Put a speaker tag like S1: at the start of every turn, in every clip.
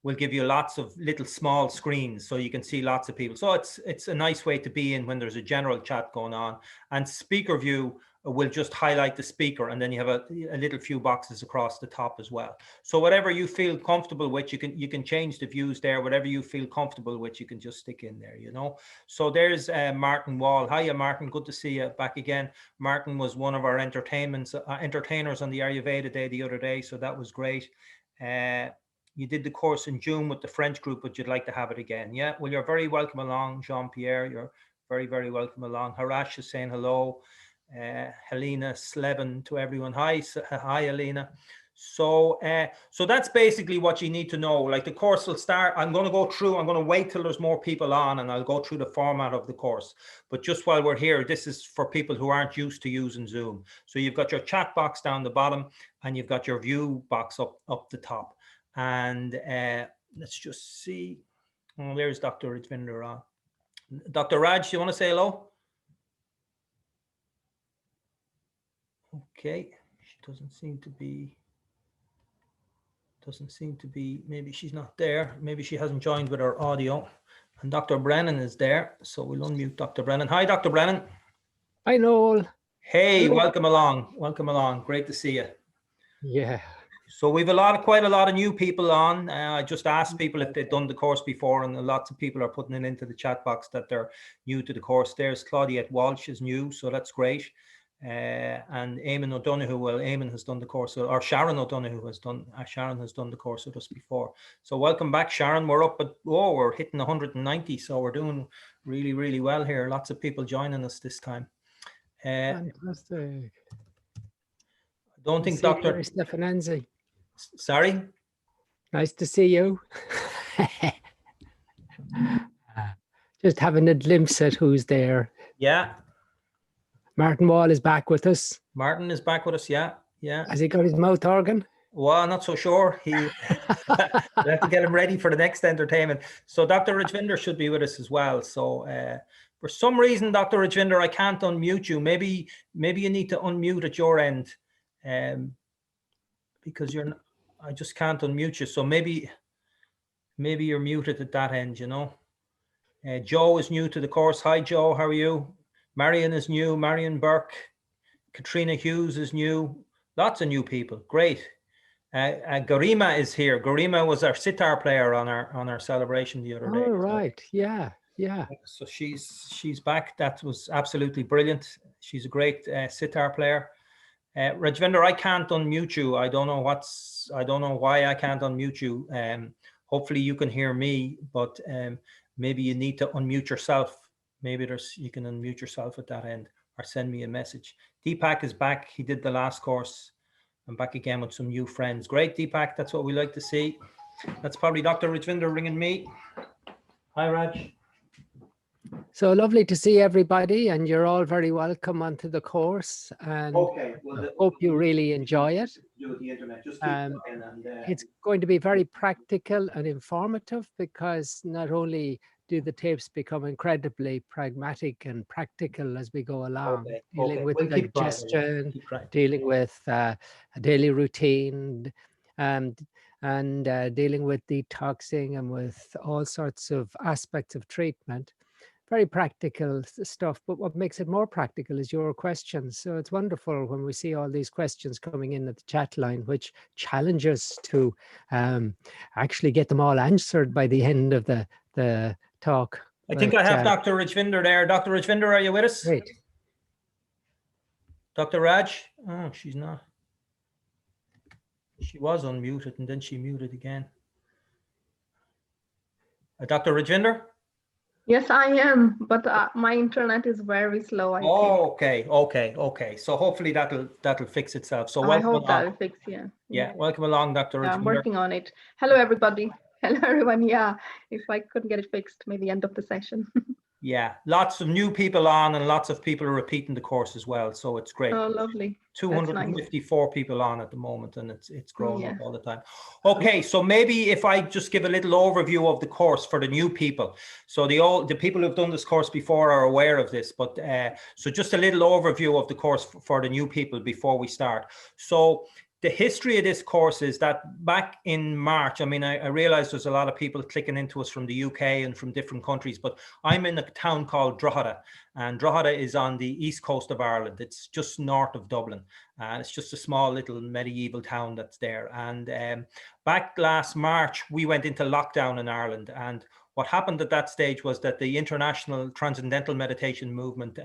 S1: we'll give you lots of little small screens so you can see lots of people. So it's a nice way to be in when there's a general chat going on. And speaker view will just highlight the speaker, and then you have a little few boxes across the top as well. So whatever you feel comfortable with, you can change the views there. Whatever you feel comfortable with, you can just stick in there, you know. So there's Martin Wall. Hiya, Martin. Good to see you back again. Martin was one of our entertainers on the Ayurveda Day the other day, so that was great. You did the course in June with the French group, but you'd like to have it again. Yeah, well, you're very welcome along, Jean-Pierre. You're very, very welcome along. Harash is saying hello. Helena Slevin to everyone. Hi, Helena. So that's basically what you need to know. Like, the course will start. I'm going to wait till there's more people on, and I'll go through the format of the course. But just while we're here, this is for people who aren't used to using Zoom. So you've got your chat box down the bottom, and you've got your view box up the top. And let's just see. Oh, there's Dr. Rajvinder on. Dr. Raj, do you want to say hello? Okay, she doesn't seem to be, maybe she's not there. Maybe she hasn't joined with her audio. And Dr. Brennan is there, so we'll unmute Dr. Brennan. Hi, Dr. Brennan.
S2: Hi, Noel.
S1: Hey, welcome along. Welcome along. Great to see you.
S2: Yeah.
S1: So we've quite a lot of new people on. I just asked people if they'd done the course before, and lots of people are putting it into the chat box that they're new to the course. There's Claudiette Walsh is new, so that's great. And Eamon O'Donoghue, well, Eamon has done the course, or Sharon O'Donoghue has done, Sharon has done the course with us before. So welcome back, Sharon. We're up at, we're hitting 190, so we're doing really, really well here. Lots of people joining us this time.
S2: Fantastic.
S1: I don't think Dr.
S2: Stefanenzi.
S1: Sorry?
S2: Nice to see you. Just having a glimpse at who's there.
S1: Yeah.
S2: Martin Wall is back with us.
S1: Martin is back with us, yeah. Yeah.
S2: Has he got his mouth organ?
S1: Well, not so sure. We'll have to get him ready for the next entertainment. So Dr. Rajvinder should be with us as well. So for some reason, Dr. Rajvinder, I can't unmute you. Maybe you need to unmute at your end, because I just can't unmute you. So maybe you're muted at that end, you know. Joe is new to the course. Hi, Joe. How are you? Marion is new. Marion Burke. Katrina Hughes is new. Lots of new people. Great. Garima is here. Garima was our sitar player on our celebration the other day.
S2: Oh, right. Yeah. Yeah.
S1: So she's back. That was absolutely brilliant. She's a great sitar player. Rajvinder, I can't unmute you. I don't know why I can't unmute you. Hopefully you can hear me, but maybe you need to unmute yourself. Maybe you can unmute yourself at that end, or send me a message. Deepak is back. He did the last course. I'm back again with some new friends. Great, Deepak. That's what we like to see. That's probably Dr. Rajvinder ringing me. Hi, Raj.
S2: So lovely to see everybody, and you're all very welcome onto the course. And
S1: okay,
S2: I hope you really enjoy it. It's going to be very practical and informative, because not only do the tapes become incredibly pragmatic and practical as we go along, dealing with digestion, dealing with a daily routine, and dealing with detoxing, and with all sorts of aspects of treatment. Very practical stuff, but what makes it more practical is your questions. So it's wonderful when we see all these questions coming in at the chat line, which challenge us to actually get them all answered by the end of the talk.
S1: I think I have Dr. Rajvinder there. Dr. Rajvinder, are you with us?
S2: Great.
S1: Dr. Raj? Oh, she's not. She was unmuted and then she muted again. Dr. Rajvinder?
S3: Yes, I am, but my internet is very slow.
S1: Okay. So hopefully that'll fix itself. So
S3: I hope that'll fix. Yeah.
S1: Welcome along, Dr. Rajvinder.
S3: I'm working on it. Hello, everybody. Hello, everyone. Yeah, if I couldn't get it fixed, maybe end of the session.
S1: Yeah, lots of new people on, and lots of people are repeating the course as well. So it's great.
S3: Oh, lovely.
S1: 254 people on at the moment, and it's growing up all the time. Okay, so maybe if I just give a little overview of the course for the new people. So the people who've done this course before are aware of this, but so just a little overview of the course for the new people before we start. So The history of this course is that back in March, I mean, I realize there's a lot of people clicking into us from the UK and from different countries, but I'm in a town called Drogheda, and Drogheda is on the east coast of Ireland. It's just north of Dublin, and it's just a small little medieval town that's there. And back last March, we went into lockdown in Ireland, and what happened at that stage was that the international Transcendental meditation movement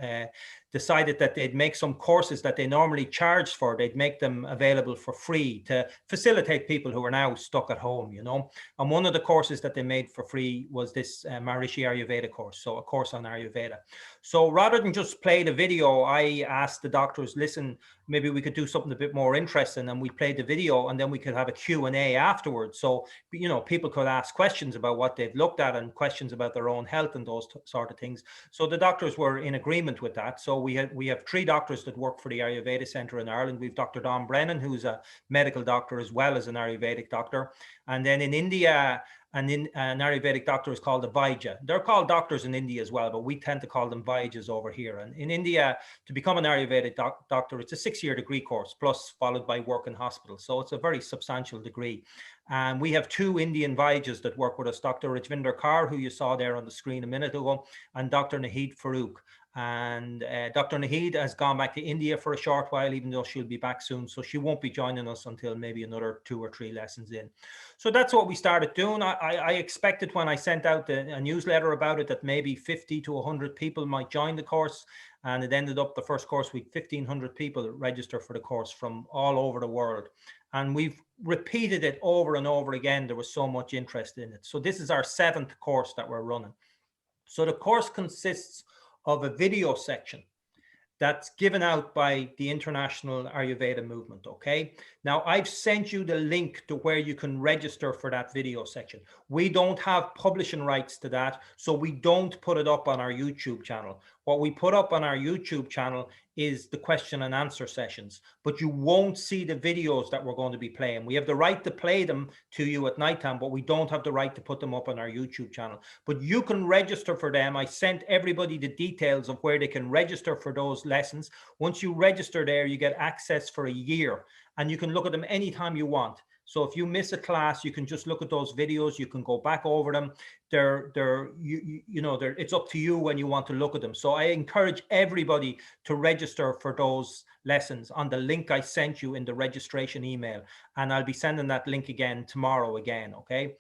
S1: decided that they'd make some courses that they normally charge for, they'd make them available for free to facilitate people who are now stuck at home, you know. And one of the courses that they made for free was this Maharishi Ayurveda course, so a course on Ayurveda. So rather than just play the video, I asked the doctors, listen, maybe we could do something a bit more interesting, and we played the video and then we could have a Q&A afterwards. So, you know, people could ask questions about what they've looked at and questions about their own health and those sort of things. So the doctors were in agreement with that. So we have 3 doctors that work for the Ayurveda Centre in Ireland. We've Dr. Don Brennan, who's a medical doctor as well as an Ayurvedic doctor. And then in India, an Ayurvedic doctor is called a Vaidya. They're called doctors in India as well, but we tend to call them Vaidyas over here. And in India, to become an Ayurvedic doctor, it's a 6-year degree course, plus followed by work in hospital. So it's a very substantial degree. And we have 2 Indian Vaidyas that work with us, Dr. Rajvinder, who you saw there on the screen a minute ago, and Dr. Naheed Farooq. And Dr. Naheed has gone back to India for a short while, even though she'll be back soon. So she won't be joining us until maybe another 2 or 3 lessons in. So that's what we started doing. I expected when I sent out a newsletter about it that maybe 50 to 100 people might join the course. And it ended up the first course with 1,500 people register for the course from all over the world. And we've repeated it over and over again. There was so much interest in it. So this is our 7th course that we're running. So the course consists of a video section that's given out by the International Ayurveda movement, okay? Now, I've sent you the link to where you can register for that video section. We don't have publishing rights to that, so we don't put it up on our YouTube channel. What we put up on our YouTube channel is the question and answer sessions, but you won't see the videos that we're going to be playing. We have the right to play them to you at nighttime, but we don't have the right to put them up on our YouTube channel. But you can register for them. I sent everybody the details of where they can register for those lessons. Once you register there, you get access for a year, and you can look at them anytime you want. So if you miss a class, you can just look at those videos. You can go back over them. It's up to you when you want to look at them. So I encourage everybody to register for those lessons on the link I sent you in the registration email. And I'll be sending that link again tomorrow again, okay?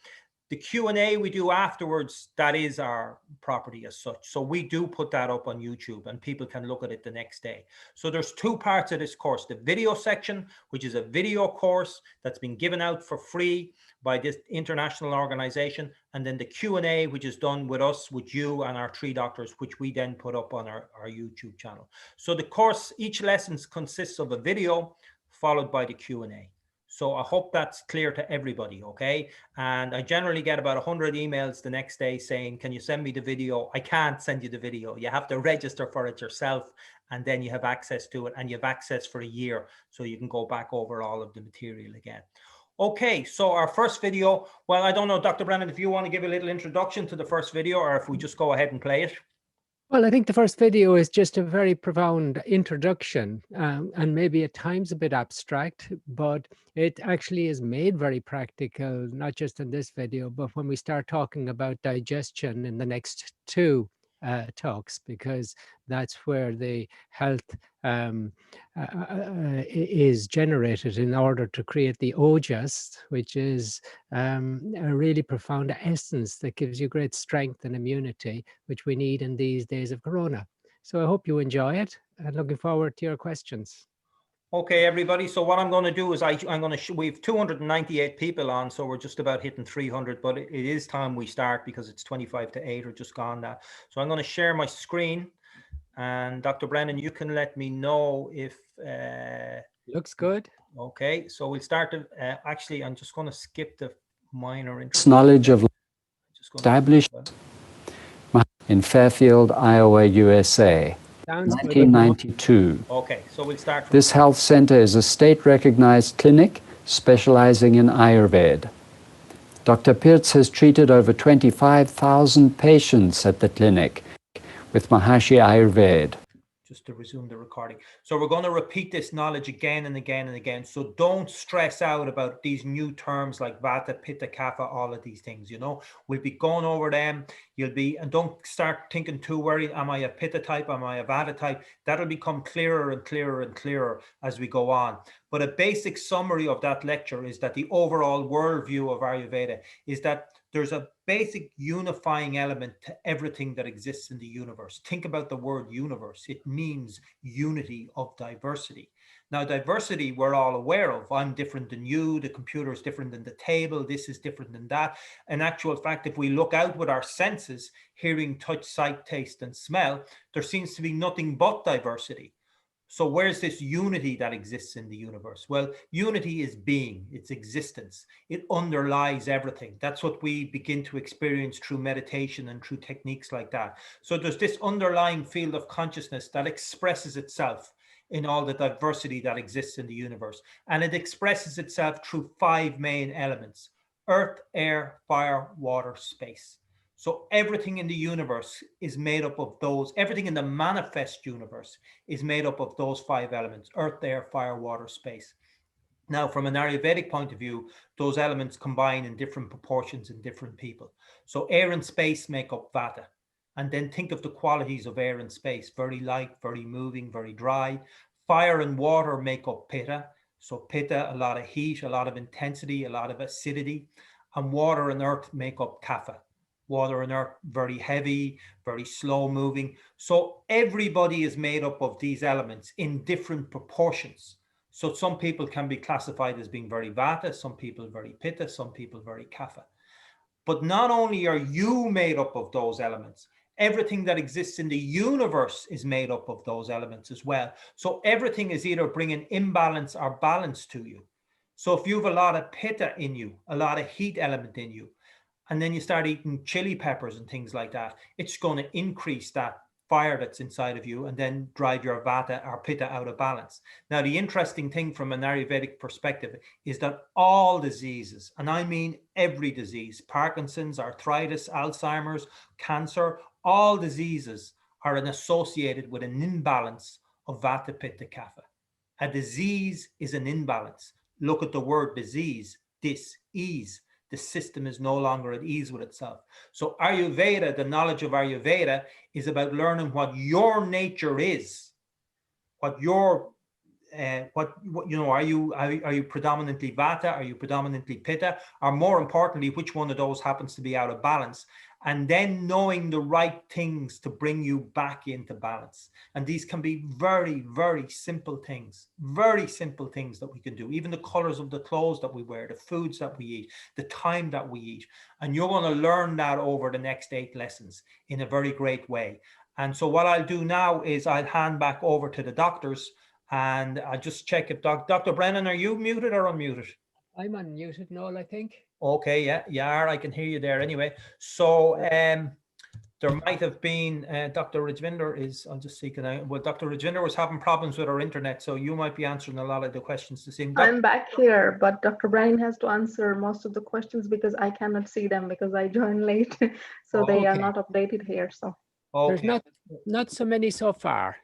S1: The Q&A we do afterwards, that is our property as such. So we do put that up on YouTube and people can look at it the next day. So there's 2 parts of this course. The video section, which is a video course that's been given out for free by this international organization. And then the Q&A, which is done with us, with you and our 3 doctors, which we then put up on our YouTube channel. So the course, each lesson consists of a video followed by the Q&A. So I hope that's clear to everybody, okay? And I generally get about 100 emails the next day saying, can you send me the video? I can't send you the video. You have to register for it yourself, and then you have access to it, and you have access for a year, so you can go back over all of the material again. Okay, so our first video, well, I don't know, Dr. Brennan, if you want to give a little introduction to the first video, or if we just go ahead and play it.
S2: Well, I think the first video is just a very profound introduction, and maybe at times a bit abstract, but it actually is made very practical, not just in this video, but when we start talking about digestion in the next 2 talks, because that's where the health is generated in order to create the ojas, which is a really profound essence that gives you great strength and immunity, which we need in these days of corona. So I hope you enjoy it, and looking forward to your questions.
S1: Okay, everybody. So what I'm going to do is we have 298 people on, so we're just about hitting 300, but it is time we start because it's 25 to 8 or just gone that. So I'm going to share my screen, and Dr. Brennan, you can let me know if...
S2: Looks good.
S1: Okay, so we'll start. Actually, I'm just going to skip the minor
S4: knowledge of established in Fairfield, Iowa, USA. 1992.
S1: Okay, so we'll start.
S4: This health center is a state-recognized clinic specializing in Ayurveda. Dr. Pirtz has treated over 25,000 patients at the clinic with Maharishi Ayurveda.
S1: just to resume the recording. So we're going to repeat this knowledge again and again and again. So don't stress out about these new terms like Vata, Pitta, Kapha, all of these things, you know. We'll be going over them. And don't start thinking too worried, am I a Pitta type, am I a Vata type? That'll become clearer and clearer and clearer as we go on. But a basic summary of that lecture is that the overall worldview of Ayurveda is that there's a basic unifying element to everything that exists in the universe. Think about the word universe. It means unity of diversity. Now, diversity we're all aware of. I'm different than you. The computer is different than the table. This is different than that. In actual fact, if we look out with our senses, hearing, touch, sight, taste, and smell, there seems to be nothing but diversity. So where's this unity that exists in the universe? Well, unity is being, it's existence. It underlies everything. That's what we begin to experience through meditation and through techniques like that. So there's this underlying field of consciousness that expresses itself in all the diversity that exists in the universe. And it expresses itself through 5 main elements: earth, air, fire, water, space. So everything in the universe is made up of those, everything in the manifest universe is made up of those 5 elements: earth, air, fire, water, space. Now, from an Ayurvedic point of view, those elements combine in different proportions in different people. So air and space make up Vata. And then think of the qualities of air and space: very light, very moving, very dry. Fire and water make up Pitta. So Pitta, a lot of heat, a lot of intensity, a lot of acidity. And water and earth make up Kapha. Water and earth, very heavy, very slow moving. So everybody is made up of these elements in different proportions. So some people can be classified as being very Vata, some people very Pitta, some people very Kapha. But not only are you made up of those elements, everything that exists in the universe is made up of those elements as well. So everything is either bringing imbalance or balance to you. So if you have a lot of Pitta in you, a lot of heat element in you, and then you start eating chili peppers and things like that, it's going to increase that fire that's inside of you and then drive your Vata or Pitta out of balance. Now, the interesting thing from an Ayurvedic perspective is that all diseases, and I mean every disease, Parkinson's, arthritis, Alzheimer's, cancer, all diseases are associated with an imbalance of Vata, Pitta, Kapha. A disease is an imbalance. Look at the word disease, dis-ease. The system is no longer at ease with itself. So Ayurveda, the knowledge of Ayurveda, is about learning what your nature is, what your are you predominantly Vata? Are you predominantly Pitta? Or more importantly, which one of those happens to be out of balance? And then knowing the right things to bring you back into balance. And these can be very, very simple things that we can do. Even the colors of the clothes that we wear, the foods that we eat, the time that we eat. And you're going to learn that over the next 8 lessons in a very great way. And so what I'll do now is I'll hand back over to the doctors, and I'll just check if Dr. Brennan, are you muted or unmuted?
S2: I'm unmuted, Noel, I think.
S1: Okay, yeah, I can hear you there anyway. So there might have been Dr. Rajvinder is, I'll just see, Dr. Rajvinder was having problems with our internet, so you might be answering a lot of the questions the same.
S3: I'm back here, but Dr. Brennan has to answer most of the questions because I cannot see them because I joined late. So they are not updated here. So
S2: there's not so many so far.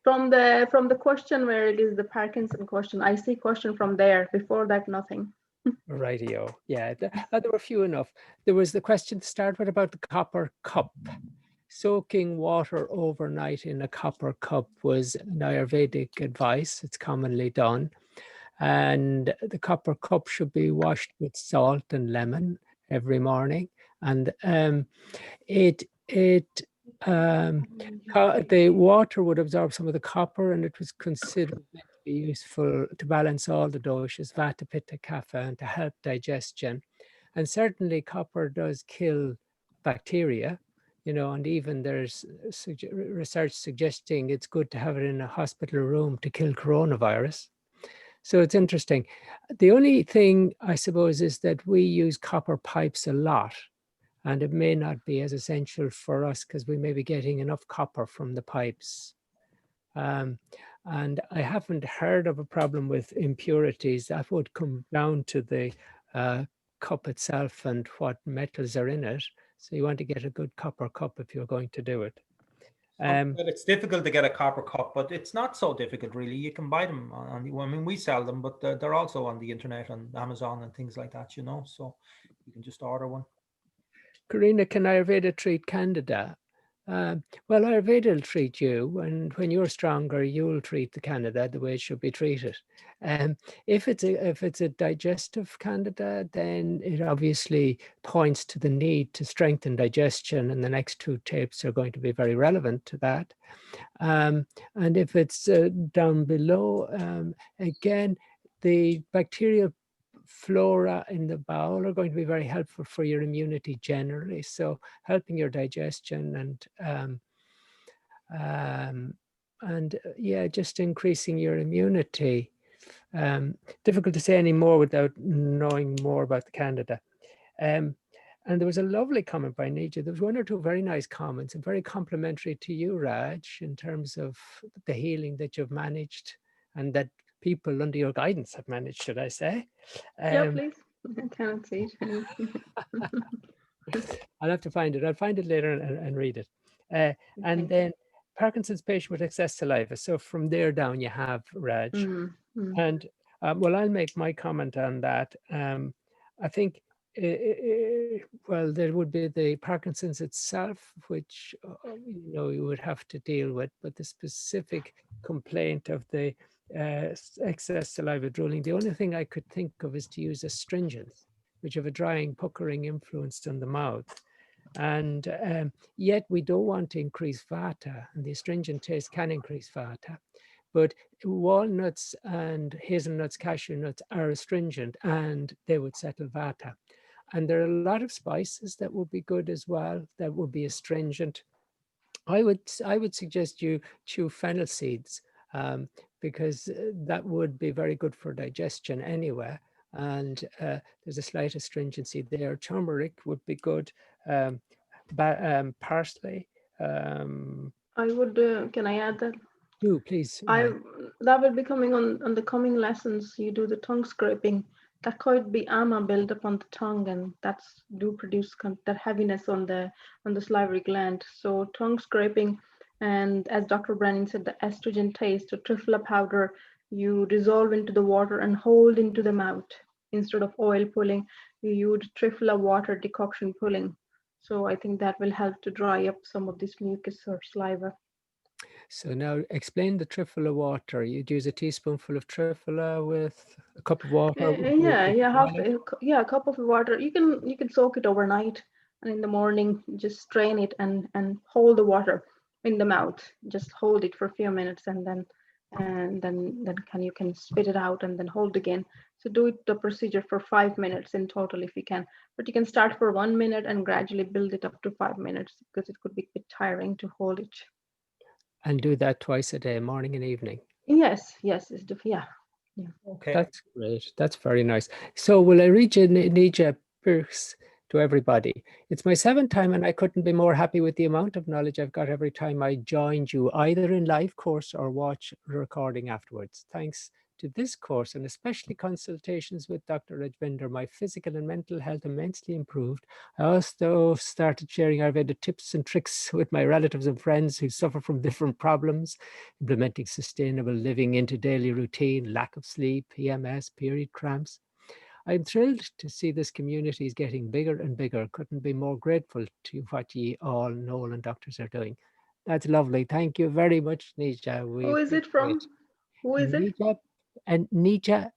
S3: From the question where it is the Parkinson question, I see question from there. Before that, nothing.
S2: Rightio. Yeah, there were few enough. There was the question to start with about the copper cup. Soaking water overnight in a copper cup was an Ayurvedic advice. It's commonly done. And the copper cup should be washed with salt and lemon every morning. And the water would absorb some of the copper, and it was considered meant to be useful to balance all the doshas, Vata, Pitta, Kapha, and to help digestion. And certainly copper does kill bacteria, and even there's research suggesting it's good to have it in a hospital room to kill coronavirus. So it's interesting. The only thing, I suppose, is that we use copper pipes a lot. And it may not be as essential for us because we may be getting enough copper from the pipes. And I haven't heard of a problem with impurities. That would come down to the cup itself and what metals are in it. So you want to get a good copper cup if you're going to do it.
S1: But it's difficult to get a copper cup, but it's not so difficult really. You can buy them I mean, we sell them, but they're also on the internet, on Amazon and things like that, you know, so you can just order one.
S2: Karina, can Ayurveda treat Candida? Well, Ayurveda will treat you, and when you're stronger, you'll treat the Candida the way it should be treated. If it's a digestive Candida, then it obviously points to the need to strengthen digestion, and the next two tapes are going to be very relevant to that. And if it's down below, again, the bacterial flora in the bowel are going to be very helpful for your immunity generally. So helping your digestion and yeah, just increasing your immunity. Difficult to say any more without knowing more about the Candida. And there was a lovely comment by Nija. There was one or two very nice comments and very complimentary to you, Raj, in terms of the healing that you've managed and that people under your guidance have managed, should I say?
S3: Yeah, please. I cannot see it.
S2: I'll have to find it. I'll find it later and read it. And then Parkinson's patient with excess saliva. So from there down you have Raj. And well, I'll make my comment on that. I think, well, there would be the Parkinson's itself, which, you know, you would have to deal with, but the specific complaint of the excess saliva drooling, the only thing I could think of is to use astringents, which have a drying, puckering influence on the mouth. And yet we don't want to increase vata, and the astringent taste can increase vata. But walnuts and hazelnuts, cashew nuts are astringent, and they would settle vata. And there are a lot of spices that would be good as well, that would be astringent. I would suggest you chew fennel seeds, because that would be very good for digestion anyway. And there's a slight astringency there. Turmeric would be good. Parsley.
S3: I would, can I add that?
S2: Do please.
S3: That will be coming on the coming lessons. You do the tongue scraping. That could be ama built up on the tongue, and that's do produce that heaviness on the salivary gland. So tongue scraping, and as Dr. Brennan said, the estrogen taste, so triphala powder, you dissolve into the water and hold into the mouth. Instead of oil pulling, you use triphala water decoction pulling. So I think that will help to dry up some of this mucus or saliva.
S2: So now explain the triphala water. You'd use a teaspoonful of triphala with a cup of water.
S3: A cup of water. You can soak it overnight, and in the morning just strain it and hold the water in the mouth. Just hold it for a few minutes, and then you can spit it out and then hold again. So do the procedure for 5 minutes in total if you can. But you can start for 1 minute and gradually build it up to 5 minutes, because it could be a bit tiring to hold it.
S2: And do that twice a day, morning and evening.
S3: Yes. Yeah.
S2: Okay. That's great. That's very nice. So will I read you Nija Pierce to everybody? It's my 7th time, and I couldn't be more happy with the amount of knowledge I've got every time I joined you, either in live course or watch the recording afterwards. Thanks to this course, and especially consultations with Dr. Rajvinder, my physical and mental health immensely improved. I also started sharing Ayurveda tips and tricks with my relatives and friends who suffer from different problems, implementing sustainable living into daily routine, lack of sleep, PMS, period cramps. I'm thrilled to see this community is getting bigger and bigger. Couldn't be more grateful to what ye all, Noel and doctors, are doing. That's lovely. Thank you very much, Nija.
S3: Who is it from? Who is it?
S2: And Nija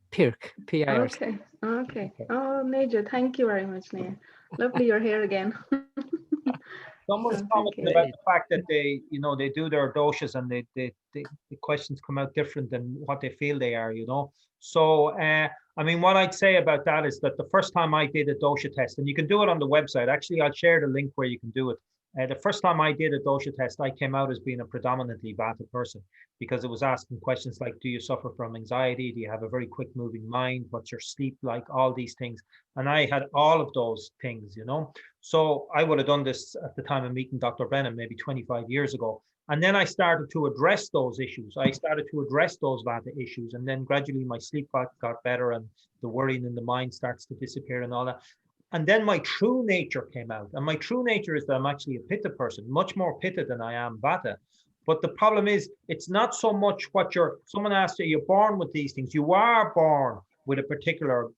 S2: Pirk, P-I-R-C.
S3: Okay. Oh, Nija, thank you very much, Nia. Lovely you're here again.
S1: Someone's commenting about the fact that they do their doshas, and the questions come out different than what they feel they are, So, I mean, what I'd say about that is that the first time I did a dosha test, and you can do it on the website. Actually, I'll share the link where you can do it. The first time I did a dosha test, I came out as being a predominantly vata person, because it was asking questions like, do you suffer from anxiety? Do you have a very quick moving mind? What's your sleep like? All these things. And I had all of those things, So I would have done this at the time of meeting Dr. Brennan, maybe 25 years ago. And then I started to address those issues. I started to address those vata issues. And then gradually my sleep got better, and the worrying in the mind starts to disappear and all that. And then my true nature came out. And my true nature is that I'm actually a Pitta person, much more Pitta than I am Vata. But the problem is, it's not so much what someone asked you, you're born with these things. You are born with a particular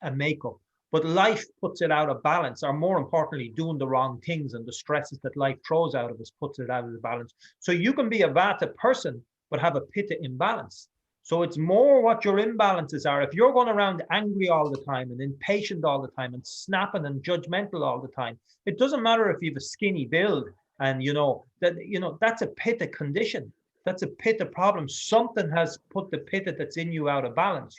S1: a makeup, but life puts it out of balance, or more importantly, doing the wrong things and the stresses that life throws out of us puts it out of the balance. So you can be a Vata person, but have a Pitta imbalance. So it's more what your imbalances are. If you're going around angry all the time and impatient all the time and snapping and judgmental all the time, it doesn't matter if you have a skinny build and that's a Pitta condition. That's a Pitta problem. Something has put the Pitta that's in you out of balance,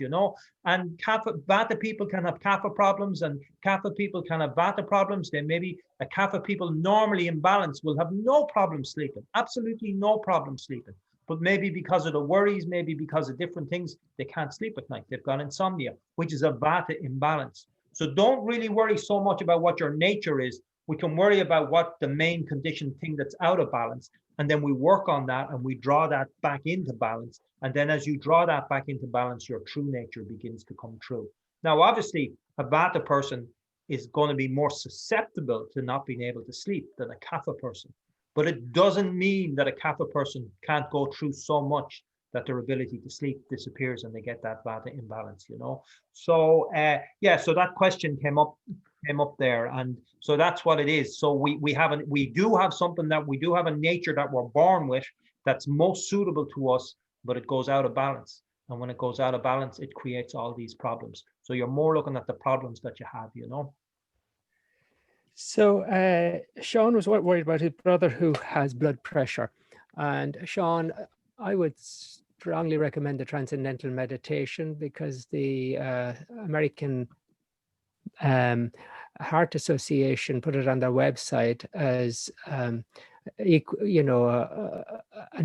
S1: And Vata people can have Kapha problems, and Kapha people can have Vata problems. Then maybe a Kapha people normally in balance will have no problem sleeping, absolutely no problem sleeping. But maybe because of the worries, maybe because of different things, they can't sleep at night. They've got insomnia, which is a Vata imbalance. So don't really worry so much about what your nature is. We can worry about what the main condition thing that's out of balance. And then we work on that and we draw that back into balance. And then as you draw that back into balance, your true nature begins to come true. Now, obviously, a Vata person is going to be more susceptible to not being able to sleep than a Kapha person. But it doesn't mean that a Kapha person can't go through so much that their ability to sleep disappears and they get that Vata imbalance, So so that question came up there, and so that's what it is. So we do have something that we do have a nature that we're born with that's most suitable to us, but it goes out of balance. And when it goes out of balance, it creates all these problems. So you're more looking at the problems that you have,
S2: So Sean was worried about his brother who has blood pressure. And Sean, I would strongly recommend the Transcendental meditation, because the American Heart Association put it on their website as an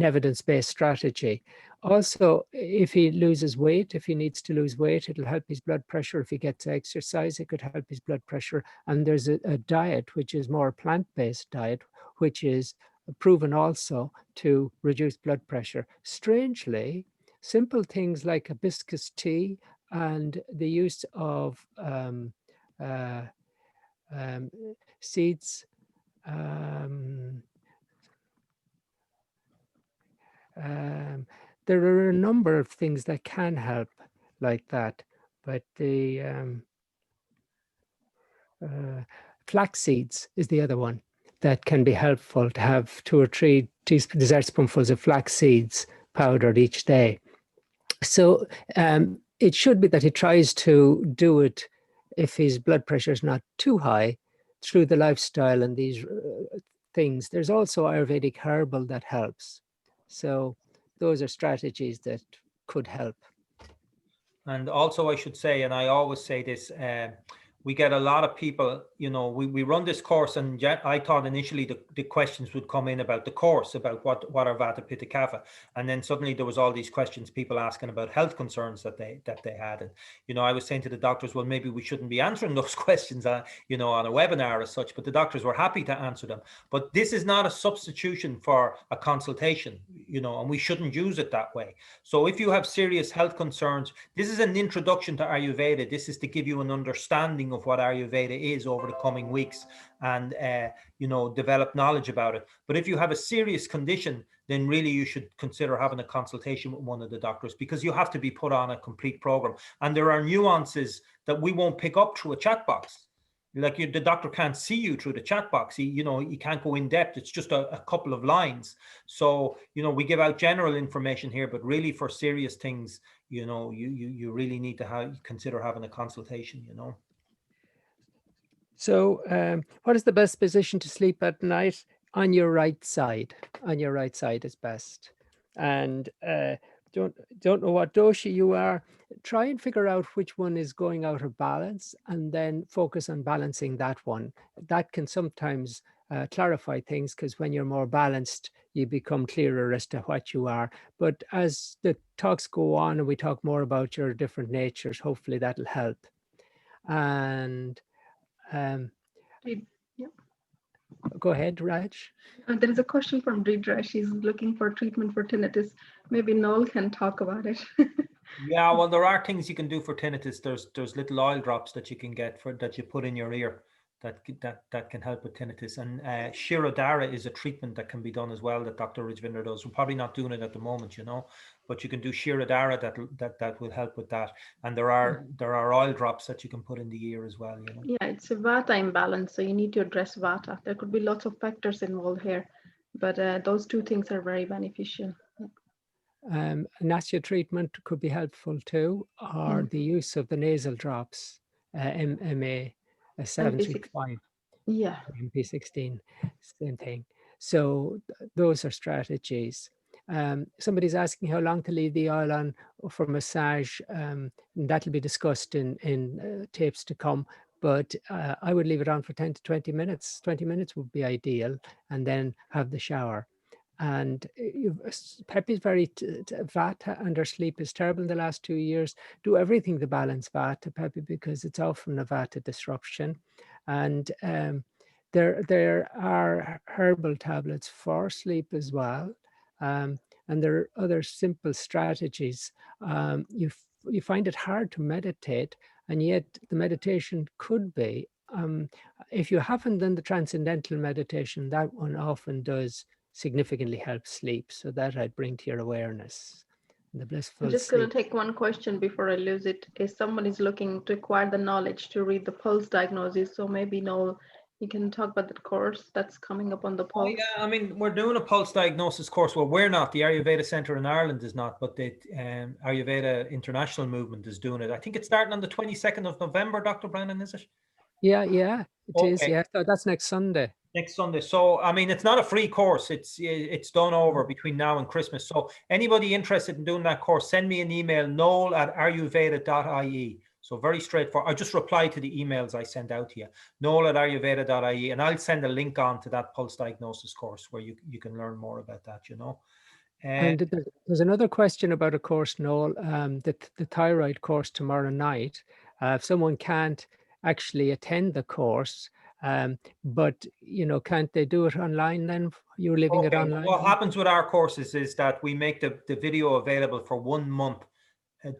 S2: evidence-based strategy. Also, if he loses weight, if he needs to lose weight, it'll help his blood pressure. If he gets exercise, it could help his blood pressure. And there's a diet, which is more plant-based diet, which is proven also to reduce blood pressure. Strangely, simple things like hibiscus tea and the use of seeds, there are a number of things that can help like that, but the flax seeds is the other one that can be helpful, to have 2 or 3 dessert spoonfuls of flax seeds powdered each day. So it should be that he tries to do it if his blood pressure is not too high through the lifestyle and these things. There's also Ayurvedic herbal that helps. So those are strategies that could help.
S1: And also I should say, and I always say this, we get a lot of people, we run this course, and I thought initially the questions would come in about the course, about what are Vata, Pitta, Kapha. And then suddenly there was all these questions, people asking about health concerns that they had. And, I was saying to the doctors, well, maybe we shouldn't be answering those questions, on a webinar as such, but the doctors were happy to answer them. But this is not a substitution for a consultation, and we shouldn't use it that way. So if you have serious health concerns, this is an introduction to Ayurveda. This is to give you an understanding of what Ayurveda is over the coming weeks, and develop knowledge about it. But if you have a serious condition, then really you should consider having a consultation with one of the doctors, because you have to be put on a complete program, and there are nuances that we won't pick up through a chat box. Like the doctor can't see you through the chat box. He can't go in depth. It's just a couple of lines. So, we give out general information here, but really for serious things, you really need to consider having a consultation,
S2: So what is the best position to sleep at night? On your right side. On your right side is best. And don't know what dosha you are. Try and figure out which one is going out of balance, and then focus on balancing that one. That can sometimes clarify things, because when you're more balanced, you become clearer as to what you are. But as the talks go on and we talk more about your different natures, hopefully that'll help. And go ahead, Raj.
S3: There is a question from Deidre. She's looking for treatment for tinnitus. Maybe Noel can talk about it.
S1: Yeah, well, there are things you can do for tinnitus. There's little oil drops that you can get that you put in your ear that can help with tinnitus. And Shirodara is a treatment that can be done as well that Dr. Rajvinder does. We're probably not doing it at the moment, but you can do Shirodara that will help with that. And there are oil drops that you can put in the ear as well,
S3: Yeah, it's a Vata imbalance, so you need to address Vata. There could be lots of factors involved here, but those two things are very beneficial.
S2: Nasya treatment could be helpful too, or the use of the nasal drops, MA 765.
S3: Yeah.
S2: MP16, same thing. So those are strategies. Somebody's asking how long to leave the oil on for massage. That'll be discussed in tapes to come, but I would leave it on for 10 to 20 minutes. 20 minutes would be ideal, and then have the shower. And Peppy's very Vata, and her sleep is terrible in the last 2 years. Do everything to balance Vata, Peppy, because it's often a Vata disruption. And there are herbal tablets for sleep as well. And there are other simple strategies. You find it hard to meditate, and yet the meditation could be, if you haven't done the transcendental meditation, that one often does significantly help sleep. So that I'd bring to your awareness. The blissful
S3: I'm just going to take one question before I lose it. If someone is looking to acquire the knowledge to read the pulse diagnosis, so maybe Noel, you can talk about that course that's coming up on the pulse.
S1: Oh, yeah, I mean, we're doing a pulse diagnosis course. Well, we're not. The Ayurveda Centre in Ireland is not, but the Ayurveda International Movement is doing it. I think it's starting on the 22nd of November, Dr. Brennan, is it?
S2: Yeah, it is. Yeah, so that's next Sunday.
S1: Next Sunday. So, I mean, it's not a free course. It's done over between now and Christmas. So anybody interested in doing that course, send me an email, noel@ayurveda.ie. So very straightforward. I just reply to the emails I send out to you, noel@ayurveda.ie, and I'll send a link on to that pulse diagnosis course where you can learn more about that,
S2: And there's another question about a course, Noel, the thyroid course tomorrow night. If someone can't actually attend the course, but can't they do it online then? You're leaving it online?
S1: What happens with our courses is that we make the video available for 1 month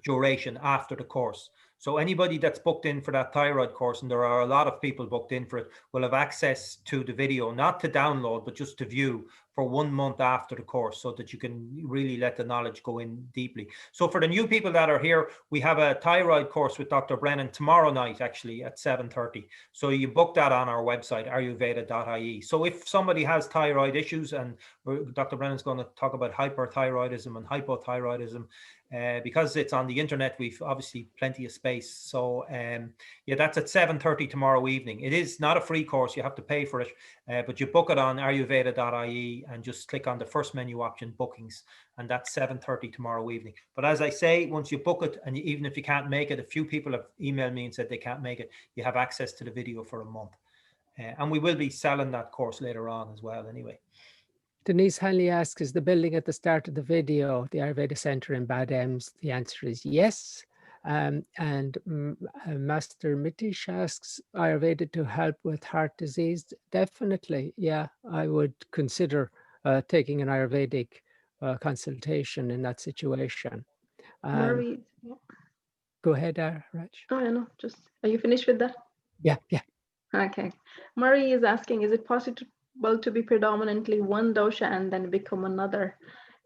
S1: duration after the course. So anybody that's booked in for that thyroid course, and there are a lot of people booked in for it, will have access to the video, not to download, but just to view for 1 month after the course, so that you can really let the knowledge go in deeply. So for the new people that are here, we have a thyroid course with Dr. Brennan tomorrow night, actually at 7:30. So you book that on our website, ayurveda.ie. So if somebody has thyroid issues, and Dr. Brennan's going to talk about hyperthyroidism and hypothyroidism, because it's on the internet, we've obviously plenty of space. So yeah, that's at 7:30 tomorrow evening. It is not a free course, you have to pay for it, but you book it on ayurveda.ie and just click on the first menu option, bookings, and that's 7:30 tomorrow evening. But as I say, once you book it, and even if you can't make it, a few people have emailed me and said they can't make it, you have access to the video for a month. And we will be selling that course later on as well anyway.
S2: Denise Hanley asks, is the building at the start of the video the Ayurveda Centre in Bad Ems? The answer is yes. And Master Mitish asks, Ayurveda to help with heart disease? Definitely, yeah. I would consider taking an Ayurvedic consultation in that situation.
S3: Marie,
S2: go ahead, Raj.
S3: Oh, I know. Just, are you finished with that?
S2: Yeah.
S3: Okay. Marie is asking, is it possible to be predominantly one dosha and then become another?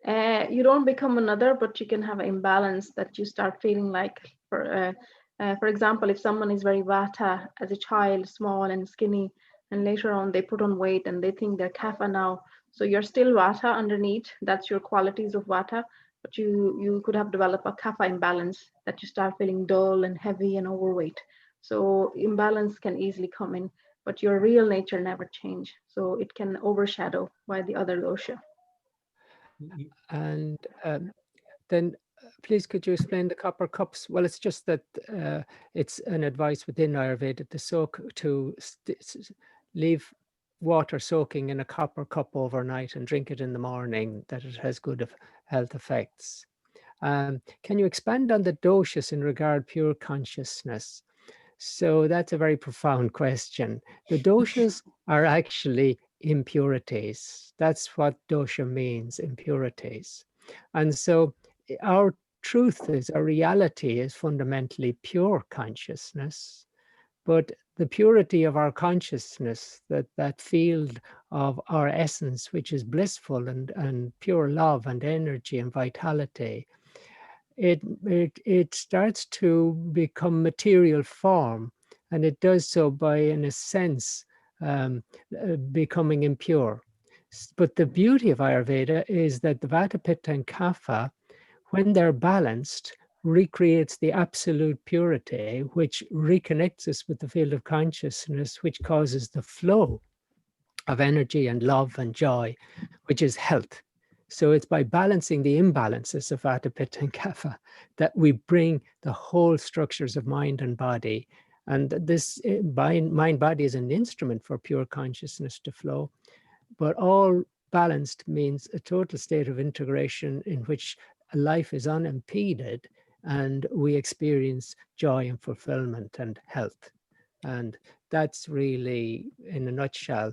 S3: You don't become another, but you can have an imbalance that you start feeling like, for example, if someone is very vata as a child, small and skinny, and later on they put on weight and they think they're kapha now. So you're still vata underneath, that's your qualities of vata, but you could have developed a kapha imbalance that you start feeling dull and heavy and overweight. So imbalance can easily come in, but your real nature never change. So it can overshadow by the other dosha.
S2: And then please could you explain the copper cups? Well, it's just that it's an advice within Ayurveda to leave water soaking in a copper cup overnight and drink it in the morning, that it has good health effects. Can you expand on the doshas in regard pure consciousness? So that's a very profound question. The doshas are actually impurities. That's what dosha means, impurities. And so our truth is, our reality is fundamentally pure consciousness. But the purity of our consciousness, that field of our essence, which is blissful and pure love and energy and vitality, it starts to become material form, and it does so by, in a sense, becoming impure. But the beauty of Ayurveda is that the Vata, Pitta, and Kapha, when they're balanced, recreates the absolute purity, which reconnects us with the field of consciousness, which causes the flow of energy and love and joy, which is health. So it's by balancing the imbalances of Vata, Pitta, and Kapha that we bring the whole structures of mind and body. And this mind-body is an instrument for pure consciousness to flow. But all balanced means a total state of integration in which life is unimpeded and we experience joy and fulfillment and health. And that's really, in a nutshell,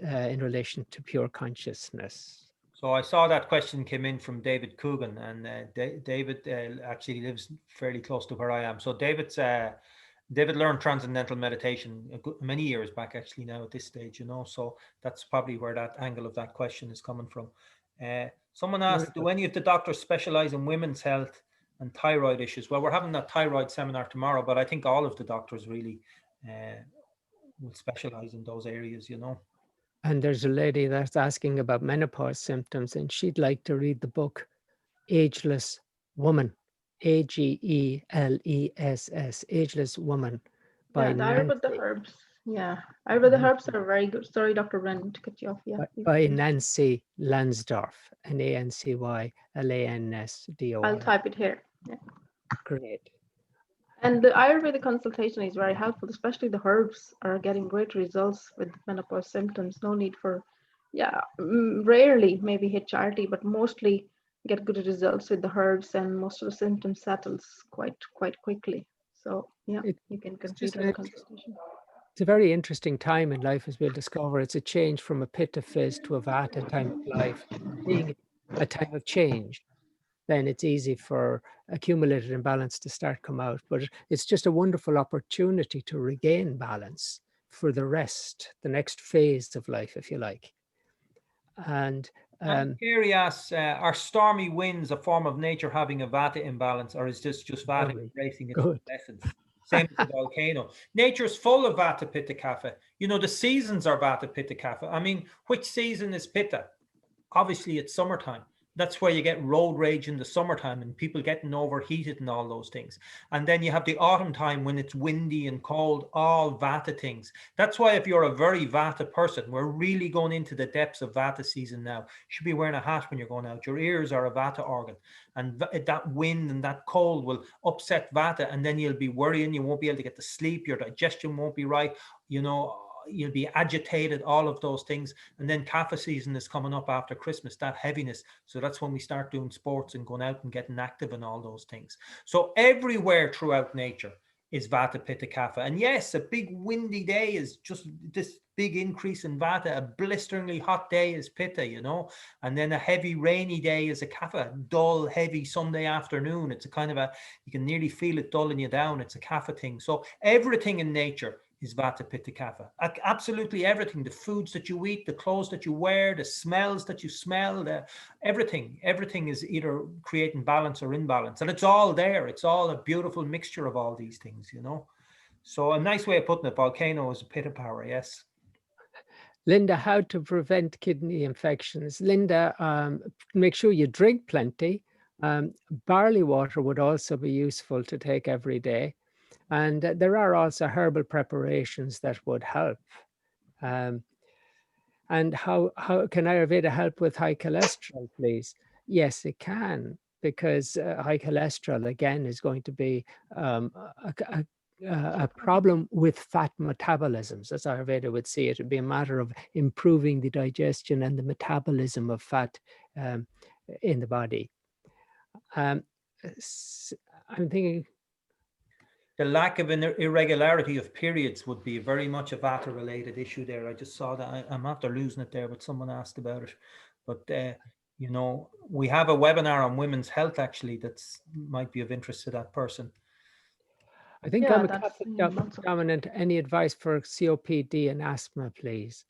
S2: in relation to pure consciousness.
S1: So I saw that question came in from David Coogan, and David actually lives fairly close to where I am. So David learned Transcendental meditation many years back, actually, now at this stage, you know, so that's probably where that angle of that question is coming from. Someone asked, do any of the doctors specialize in women's health and thyroid issues? Well, we're having that thyroid seminar tomorrow, but I think all of the doctors really will specialize in those areas, you know.
S2: And there's a lady that's asking about menopause symptoms, and she'd like to read the book Ageless Woman, Ageless, Ageless Woman by Nancy.
S3: The herbs. Yeah, Ayurveda herbs are very good. Sorry, Dr. Wren, to cut you off. Yeah.
S2: By Nancy Lansdorf, Nancylansdorf.
S3: I'll type it here. Yeah.
S2: Great.
S3: And the Ayurveda consultation is very helpful, especially the herbs are getting great results with menopause symptoms. No need for, rarely maybe HRT, but mostly get good results with the herbs, and most of the symptoms settles quite quickly. So yeah, you can consider the consultation.
S2: It's a very interesting time in life, as we'll discover. It's a change from a Pitta phase to a Vata time of life. Being a time of change, then it's easy for accumulated imbalance to start come out. But it's just a wonderful opportunity to regain balance for the rest, the next phase of life, if you like. And
S1: Gary asks, are stormy winds a form of nature having a Vata imbalance, or is this just Vata embracing its essence? Same as the volcano. Nature's full of Vata, Pitta, Kapha. You know, the seasons are Vata, Pitta, Kapha. I mean, which season is Pitta? Obviously, it's summertime. That's where you get road rage in the summertime and people getting overheated and all those things. And then you have the autumn time when it's windy and cold, all Vata things. That's why if you're a very Vata person, we're really going into the depths of Vata season now. You should be wearing a hat when you're going out. Your ears are a Vata organ. And that wind and that cold will upset Vata, and then you'll be worrying. You won't be able to get to sleep. Your digestion won't be right. You know, you'll be agitated, all of those things. And then Kapha season is coming up after Christmas, that heaviness. So that's when we start doing sports and going out and getting active and all those things. So everywhere throughout nature is Vata, Pitta, Kapha. And yes, a big windy day is just this big increase in Vata. A blisteringly hot day is Pitta, you know, and then a heavy rainy day is a Kapha. Dull, heavy Sunday afternoon. It's a kind of you can nearly feel it dulling you down. It's a Kapha thing. So everything in nature is Vata, Pitta, Kapha. Absolutely everything. The foods that you eat, the clothes that you wear, the smells that you smell, everything is either creating balance or imbalance. And it's all there. It's all a beautiful mixture of all these things, you know. So a nice way of putting it, volcano is a Pitta power, yes.
S2: Linda, how to prevent kidney infections? Linda, make sure you drink plenty. Barley water would also be useful to take every day. And there are also herbal preparations that would help. And how can Ayurveda help with high cholesterol, please? Yes, it can, because high cholesterol, again, is going to be a problem with fat metabolisms, as Ayurveda would see it. It would be a matter of improving the digestion and the metabolism of fat in the body. I'm thinking...
S1: The lack of an irregularity of periods would be very much a Vata-related issue there. I just saw that. I'm after losing it there, but someone asked about it. But you know, we have a webinar on women's health actually that's might be of interest to that person.
S2: I think
S3: Yeah,
S2: I'm a
S3: that's
S2: Catholic dominant. Any advice for COPD and asthma, please?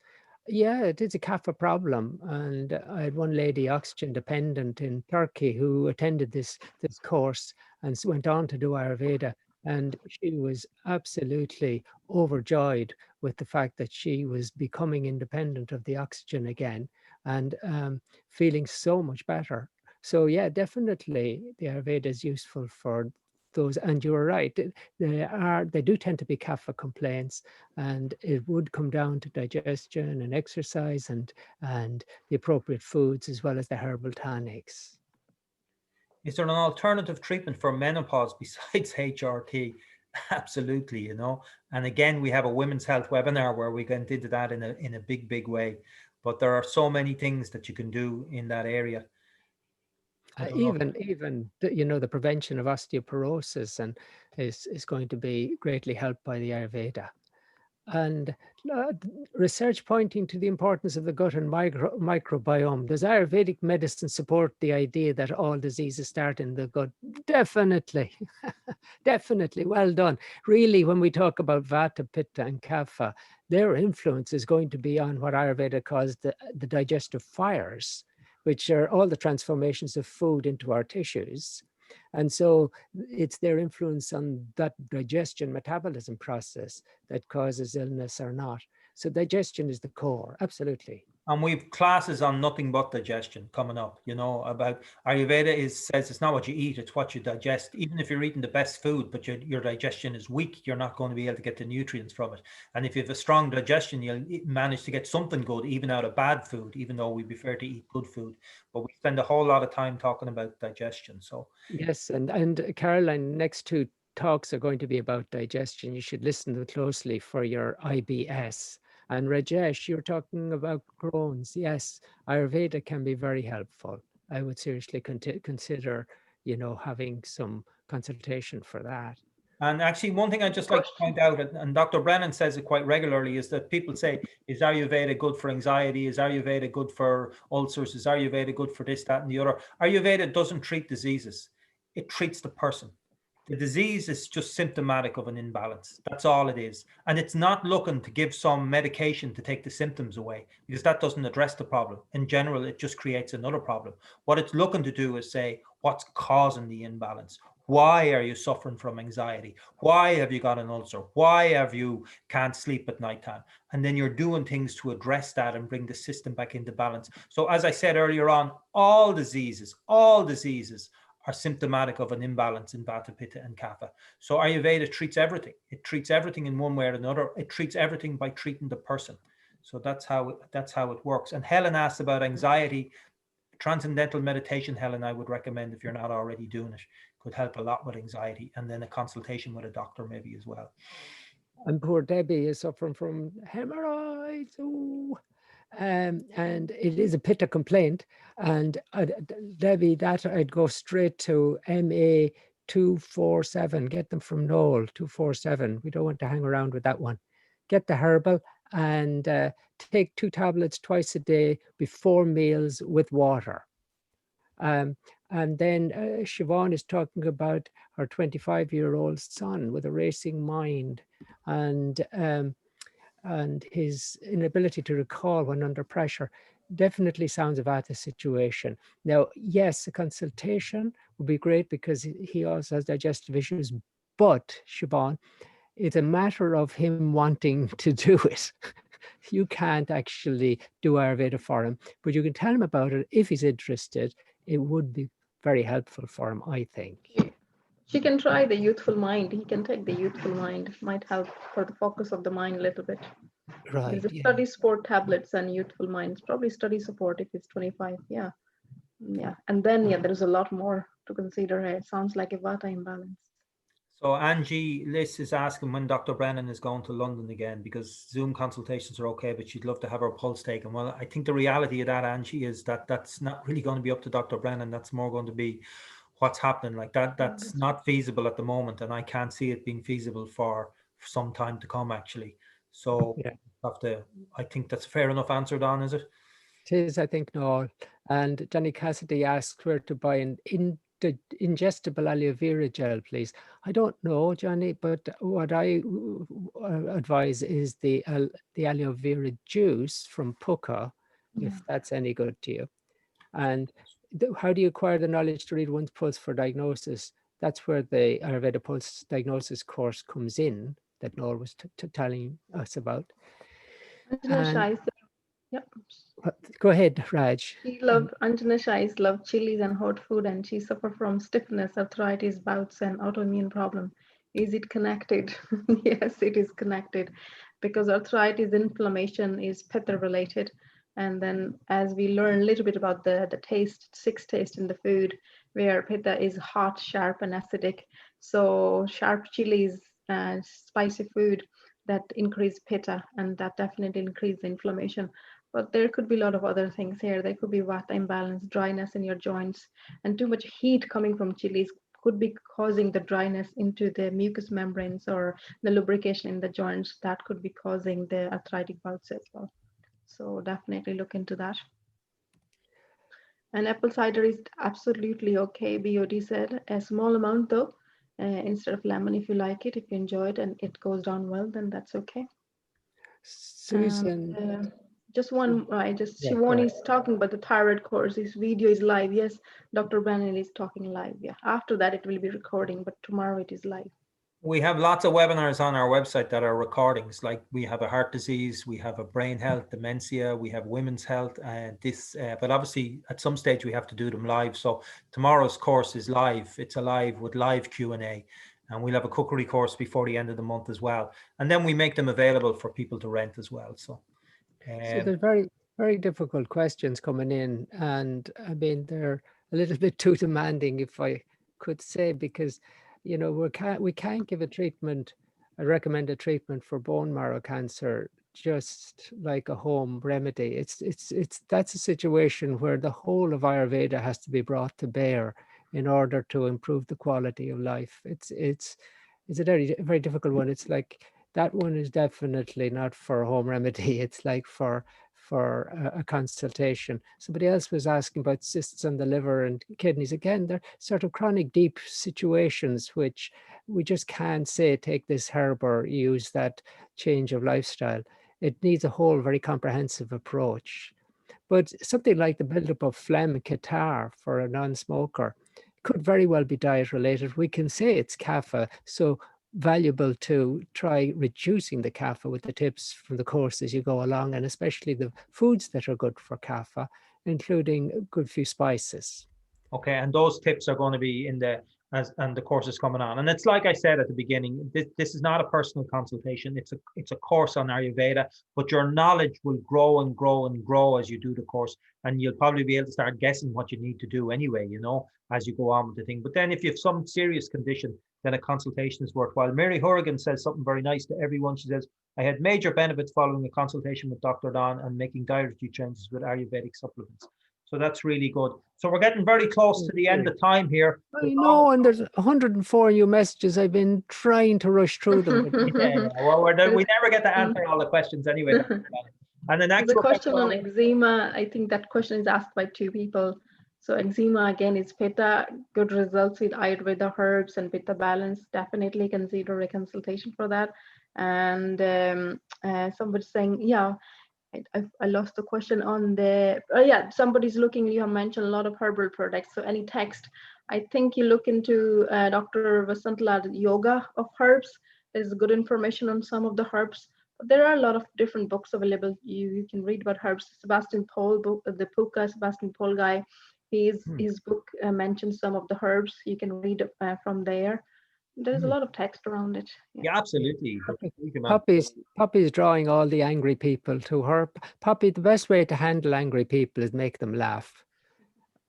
S2: Yeah, it is a kapha problem, and I had one lady, oxygen dependent in Turkey, who attended this course and went on to do Ayurveda, and she was absolutely overjoyed with the fact that she was becoming independent of the oxygen again, and feeling so much better. So yeah, definitely the Ayurveda is useful for those. And you were right; they do tend to be kapha complaints, and it would come down to digestion and exercise and the appropriate foods, as well as the herbal tonics.
S1: Is there an alternative treatment for menopause besides HRT? Absolutely, you know. And again, we have a women's health webinar where we get into that in a big way. But there are so many things that you can do in that area.
S2: Even you know, the prevention of osteoporosis and is going to be greatly helped by the Ayurveda. And research pointing to the importance of the gut and microbiome. Does Ayurvedic medicine support the idea that all diseases start in the gut? Definitely. Definitely. Well done. Really, when we talk about Vata, Pitta, and Kapha, their influence is going to be on what Ayurveda calls the digestive fires, which are all the transformations of food into our tissues. And so it's their influence on that digestion metabolism process that causes illness or not. So digestion is the core, absolutely.
S1: And we've classes on nothing but digestion coming up, you know, about Ayurveda says it's not what you eat, it's what you digest. Even if you're eating the best food, but your digestion is weak, you're not going to be able to get the nutrients from it. And if you have a strong digestion, you'll manage to get something good, even out of bad food, even though we prefer to eat good food. But we spend a whole lot of time talking about digestion. So
S2: yes, and Caroline, next two talks are going to be about digestion. You should listen closely for your IBS. And Rajesh, you're talking about Crohn's. Yes, Ayurveda can be very helpful. I would seriously consider, you know, having some consultation for that.
S1: And actually, one thing I just like to point out, and Dr. Brennan says it quite regularly, is that people say, is Ayurveda good for anxiety? Is Ayurveda good for ulcers? Is Ayurveda good for this, that, and the other? Ayurveda doesn't treat diseases. It treats the person. The disease is just symptomatic of an imbalance. That's all it is. And it's not looking to give some medication to take the symptoms away, because that doesn't address the problem. In general, it just creates another problem. What it's looking to do is say, what's causing the imbalance? Why are you suffering from anxiety? Why have you got an ulcer? Why have you can't sleep at nighttime? And then you're doing things to address that and bring the system back into balance. So as I said earlier on, all diseases are symptomatic of an imbalance in Vata, Pitta, and Kapha. So Ayurveda treats everything. It treats everything in one way or another. It treats everything by treating the person. So that's how it works. And Helen asked about anxiety. Transcendental meditation, Helen, I would recommend if you're not already doing it. Could help a lot with anxiety, and then a consultation with a doctor maybe as well.
S2: And poor Debbie is suffering from hemorrhoids. Ooh. And it is a pitta complaint. And Debbie, that I'd go straight to MA 247. Get them from Noel 247. We don't want to hang around with that one. Get the herbal and take 2 tablets twice a day before meals with water. And then Siobhan is talking about her 25-year-old son with a racing mind and his inability to recall when under pressure. Definitely sounds a Vata situation. Now, yes, a consultation would be great because he also has digestive issues, but Siobhan, it's a matter of him wanting to do it. You can't actually do Ayurveda for him, but you can tell him about it if he's interested. It would be very helpful for him, I think.
S3: She can try the youthful mind. He can take the youthful mind. It might help for the focus of the mind a little bit.
S2: Right.
S3: There's a study support tablets and youthful minds. Probably study support if it's 25. Yeah. And then there's a lot more to consider. It sounds like a Vata imbalance.
S1: So Angie Liss is asking when Dr. Brennan is going to London again, because Zoom consultations are okay, but she'd love to have her pulse taken. Well, I think the reality of that, Angie, is that that's not really going to be up to Dr. Brennan. That's more going to be what's happening. Like that's not feasible at the moment, and I can't see it being feasible for some time to come, actually. So I think that's a fair enough answer, Don, is it?
S2: It is, I think, Noel. And Johnny Cassidy asks where to buy an ingestible aloe vera gel, please. I don't know, Johnny, but what I advise is the aloe vera juice from Puka, if that's any good to you. And how do you acquire the knowledge to read one's pulse for diagnosis? That's where the Ayurveda Pulse Diagnosis course comes in, that Noel was telling us about.
S3: Yep.
S2: Go ahead, Raj.
S3: Anjana Shais love chilies and hot food, and she suffer from stiffness, arthritis, bouts, and autoimmune problem. Is it connected? Yes, it is connected, because arthritis inflammation is pitta related. And then as we learn a little bit about the taste, 6 taste in the food, where pitta is hot, sharp, and acidic. So sharp chilies and spicy food that increase pitta, and that definitely increase the inflammation. But there could be a lot of other things here. There could be vata imbalance, dryness in your joints, and too much heat coming from chilies could be causing the dryness into the mucous membranes or the lubrication in the joints. That could be causing the arthritic bouts as well. So definitely look into that. And apple cider is absolutely okay, BOD said. A small amount though, instead of lemon, if you like it, if you enjoy it and it goes down well, then that's okay.
S2: Susan.
S3: Just one, Shivani is talking about the thyroid course. This video is live. Yes, Dr. Brennan is talking live. Yeah, after that it will be recording, but tomorrow it is live.
S1: We have lots of webinars on our website that are recordings. Like we have a heart disease, we have a brain health, dementia, we have women's health, and but obviously at some stage we have to do them live. So tomorrow's course is live. It's alive with live Q&A, and we'll have a cookery course before the end of the month as well. And then we make them available for people to rent as well. So
S2: there's very, very difficult questions coming in, and I mean, they're a little bit too demanding, if I could say, because, you know, we can't give a recommended treatment for bone marrow cancer just like a home remedy. That's a situation where the whole of Ayurveda has to be brought to bear in order to improve the quality of life. It's a very, very difficult one. It's like, that one is definitely not for a home remedy. It's like for a consultation. Somebody else was asking about cysts on the liver and kidneys. Again, they're sort of chronic, deep situations which we just can't say, take this herb or use that change of lifestyle. It needs a whole very comprehensive approach. But something like the buildup of phlegm, catarrh for a non-smoker could very well be diet related. We can say it's kapha, so valuable to try reducing the kapha with the tips from the course as you go along, and especially the foods that are good for kapha, including a good few spices.
S1: Okay, and those tips are going to be in the course is coming on. And it's like I said at the beginning, this is not a personal consultation. It's a course on Ayurveda, but your knowledge will grow and grow and grow as you do the course, and you'll probably be able to start guessing what you need to do anyway, you know, as you go on with the thing. But then if you have some serious condition, then a consultation is worthwhile. Mary Horrigan says something very nice to everyone. She says, I had major benefits following a consultation with Dr. Don and making dietary changes with Ayurvedic supplements. So that's really good. So we're getting very close to the end of time here.
S2: I know, and there's 104 new messages. I've been trying to rush through them.
S1: Well, we never get to answer all the questions anyway. And the
S3: question on eczema, I think that question is asked by 2 people. So eczema again is pitta, good results with Ayurveda herbs and pitta balance. Definitely consider a consultation for that. And somebody's saying, yeah, I lost the question on the, somebody's looking, you have mentioned a lot of herbal products. So any text, I think you look into Dr. Vasantala Yoga of Herbs. There's good information on some of the herbs. But there are a lot of different books available. You can read about herbs. Sebastian Paul, the Puka Sebastian Paul guy, his book mentions some of the herbs. You can read from there. There's a lot of text around it.
S1: Yeah, absolutely.
S2: Poppy's drawing all the angry people to her. Poppy, the best way to handle angry people is make them laugh.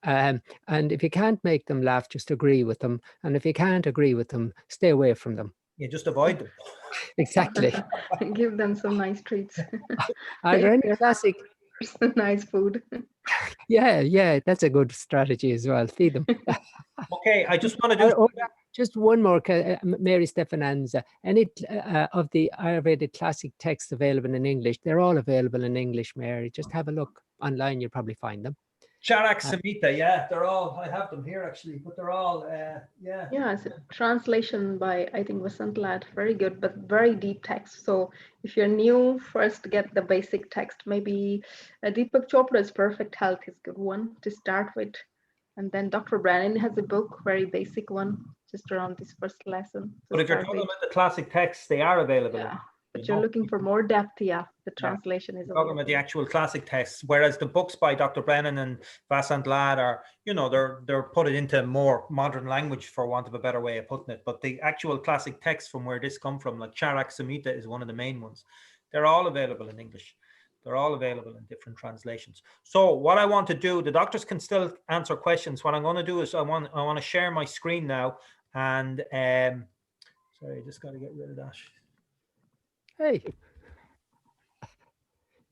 S2: And if you can't make them laugh, just agree with them. And if you can't agree with them, stay away from them.
S1: Yeah, just avoid them.
S2: Exactly.
S3: Give them some nice treats.
S2: Are there any classic?
S3: Nice food.
S2: Yeah, that's a good strategy as well. Feed them.
S1: Okay, I just want to do
S2: Just one more, Mary Stefananza. Any of the Ayurvedic classic texts available in English? They're all available in English, Mary. Just have a look online, you'll probably find them.
S1: Charak Samhita, yeah, they're all, I have them here actually, but they're all, yeah.
S3: Yeah, it's a translation by, I think, Vasant Lad. Very good, but very deep text. So if you're new, first get the basic text. Maybe Deepak Chopra's Perfect Health is a good one to start with. And then Dr. Brennan has a book, very basic one, just around this first lesson.
S1: But if you're talking about the classic texts, they are available.
S3: Yeah, but you're looking for more depth, yeah, the translation is
S1: talking about the actual classic texts, whereas the books by Dr. Brennan and Vasant Lad are, you know, they're put it into more modern language, for want of a better way of putting it. But the actual classic texts from where this come from, like Charak Samhita is one of the main ones. They're all available in English. They're all available in different translations. So what I want to do, the doctors can still answer questions. What I'm going to do is I want to share my screen now, and sorry, I just got to get rid of that.
S2: Hey,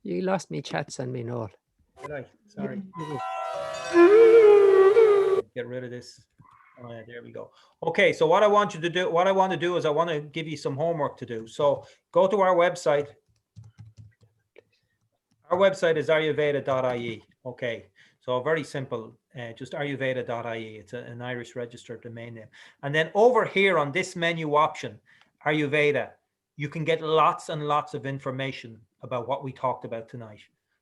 S2: you lost me chats and me all.
S1: Did I? Sorry. Get rid of this. Oh, yeah, there we go. Okay, so what I want you to do, what I want to do is I want to give you some homework to do. So go to our website. Our website is ayurveda.ie. Okay, so very simple, just ayurveda.ie. It's an Irish registered domain name. And then over here on this menu option, Ayurveda, you can get lots and lots of information about what we talked about tonight.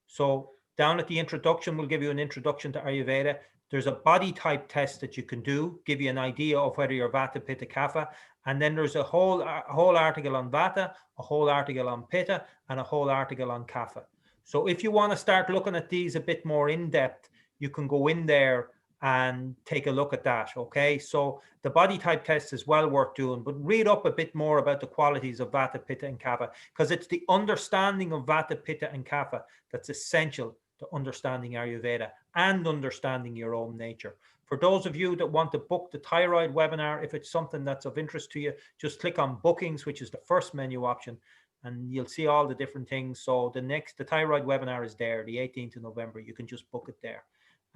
S1: So down at the introduction, we'll give you an introduction to Ayurveda. There's a body type test that you can do, give you an idea of whether you're Vata, Pitta, Kapha. And then there's a whole article on Vata, a whole article on Pitta, and a whole article on Kapha. So if you want to start looking at these a bit more in depth, you can go in there and take a look at that. Okay, so the body type test is well worth doing, but read up a bit more about the qualities of Vata, Pitta, and Kapha, because it's the understanding of Vata, Pitta, and Kapha that's essential to understanding Ayurveda and understanding your own nature. For those of you that want to book the thyroid webinar, if it's something that's of interest to you, just click on bookings, which is the first menu option, and you'll see all the different things. So the thyroid webinar is there, the 18th of November. You can just book it there.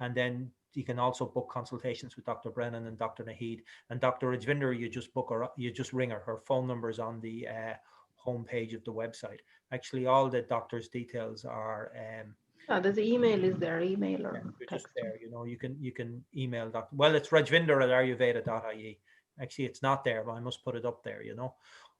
S1: And then you can also book consultations with Dr. Brennan and Dr. Naheed. And Dr. Rajvinder, you just book her, you just ring her. Her phone number is on the homepage of the website. Actually, all the doctor's details are
S3: there's an email, is there? Email or
S1: just there, you know, you can email Dr. Well, it's Rajvinder at ayurveda.ie. Actually, it's not there, but I must put it up there, you know.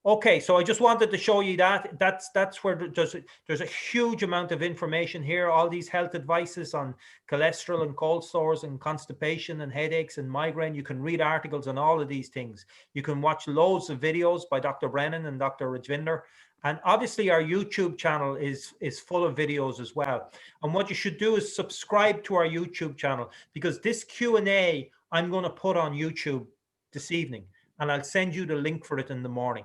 S1: Okay, so I just wanted to show you that. That's where there's a huge amount of information here. All these health advices on cholesterol and cold sores and constipation and headaches and migraine. You can read articles on all of these things. You can watch loads of videos by Dr. Brennan and Dr. Rajvinder. And obviously our YouTube channel is full of videos as well. And what you should do is subscribe to our YouTube channel, because this Q&A I'm going to put on YouTube this evening, and I'll send you the link for it in the morning.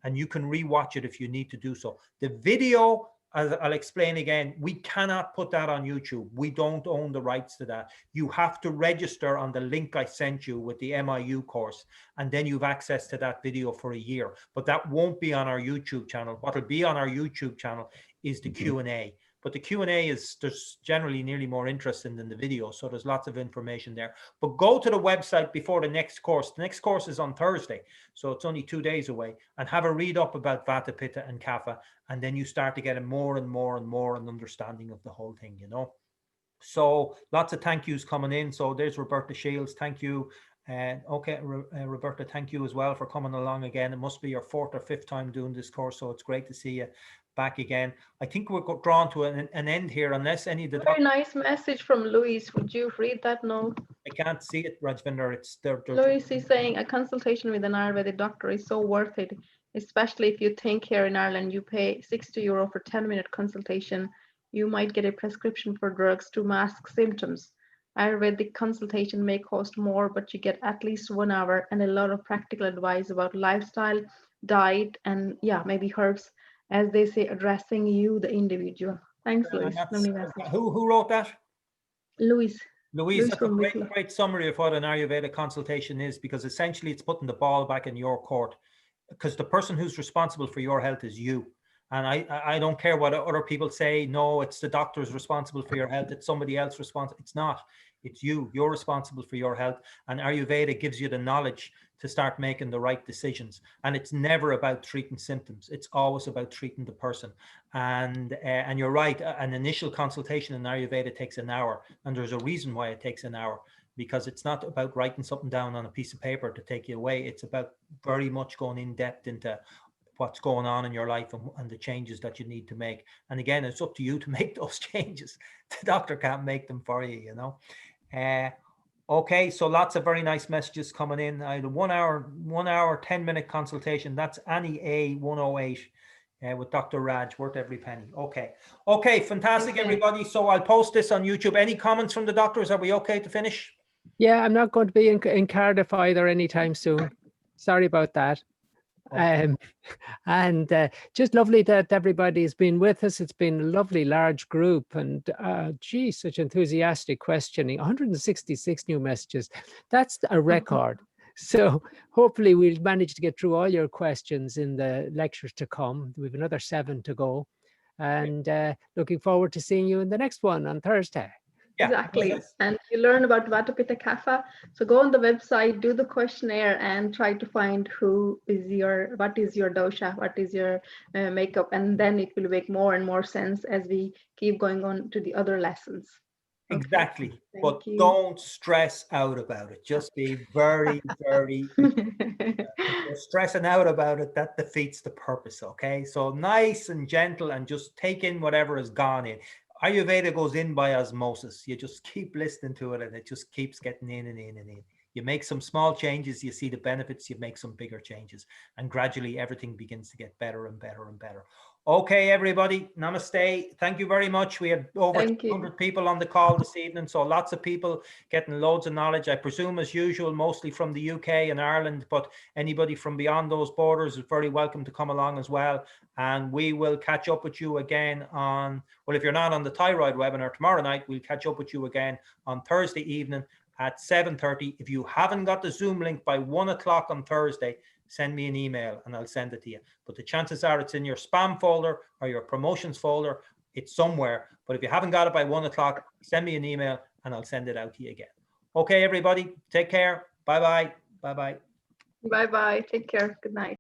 S1: And you can rewatch it if you need to do so. The video, as I'll explain again, we cannot put that on YouTube. We don't own the rights to that. You have to register on the link I sent you with the MIU course, and then you've access to that video for a year. But that won't be on our YouTube channel. What will be on our YouTube channel is the Q&A. But the Q&A there's generally nearly more interesting than the video. So there's lots of information there. But go to the website before the next course. The next course is on Thursday, so it's only 2 days away. And have a read up about Vata, Pitta, and Kapha. And then you start to get more and more and more an understanding of the whole thing, you know. So lots of thank yous coming in. So there's Roberta Shields. Thank you. And okay, Roberta, thank you as well for coming along again. It must be your 4th or 5th time doing this course, so it's great to see you back again. I think we're drawn to an end here, unless any of the
S3: very nice message from Louis. Would you read that now?
S1: I can't see it, Rajvinder. It's there.
S3: Louis is saying a consultation with an Ayurvedic doctor is so worth it, especially if you think here in Ireland you pay €60 for 10-minute consultation. You might get a prescription for drugs to mask symptoms. Ayurvedic consultation may cost more, but you get at least 1 hour and a lot of practical advice about lifestyle, diet, and maybe herbs, as they say, addressing you, the individual. Thanks, Louis.
S1: Who wrote that?
S3: Louis.
S1: Louise, that's a great summary of what an Ayurveda consultation is, because essentially it's putting the ball back in your court, because the person who's responsible for your health is you. And I don't care what other people say. No, it's the doctor's responsible for your health. It's somebody else responsible. It's not. It's you. You're responsible for your health. And Ayurveda gives you the knowledge to start making the right decisions. And it's never about treating symptoms. It's always about treating the person. And you're right, an initial consultation in Ayurveda takes an hour. And there's a reason why it takes an hour, because it's not about writing something down on a piece of paper to take you away. It's about very much going in depth into what's going on in your life and the changes that you need to make. And again, it's up to you to make those changes. The doctor can't make them for you, you know. Okay, so lots of very nice messages coming in. I had a 1 hour, 10-minute consultation. That's Annie A 108 with Dr. Raj, worth every penny. Okay, fantastic, everybody. So I'll post this on YouTube. Any comments from the doctors? Are we okay to finish?
S2: Yeah, I'm not going to be in Cardiff either anytime soon. Sorry about that. Okay. Just lovely that everybody's been with us. It's been a lovely large group, and geez, such enthusiastic questioning. 166 new messages. That's a record. So hopefully we'll manage to get through all your questions in the lectures to come. We've another 7 to go, and looking forward to seeing you in the next one on Thursday.
S1: Yeah,
S3: exactly. And you learn about Vata Pitta Kapha. So go on the website, do the questionnaire, and try to find what is your dosha, what is your makeup, and then it will make more and more sense as we keep going on to the other lessons. Okay.
S1: Exactly. But don't stress out about it. Just be very, very if you're stressing out about it, that defeats the purpose. Okay. So nice and gentle, and just take in whatever has gone in. Ayurveda goes in by osmosis. You just keep listening to it, and it just keeps getting in and in and in. You make some small changes, you see the benefits, you make some bigger changes, and gradually everything begins to get better and better and better. Okay, everybody, namaste. Thank you very much. We had over 200 people on the call this evening, so lots of people getting loads of knowledge. I presume, as usual, mostly from the UK and Ireland, but anybody from beyond those borders is very welcome to come along as well. And we will catch up with you again on, well, if you're not on the thyroid webinar tomorrow night, we'll catch up with you again on Thursday evening at 7:30. If you haven't got the Zoom link by 1 o'clock on Thursday, send me an email and I'll send it to you. But the chances are it's in your spam folder or your promotions folder. It's somewhere. But if you haven't got it by 1 o'clock, send me an email and I'll send it out to you again. Okay, everybody, take care. Bye-bye. Bye-bye.
S3: Bye-bye. Take care. Good night.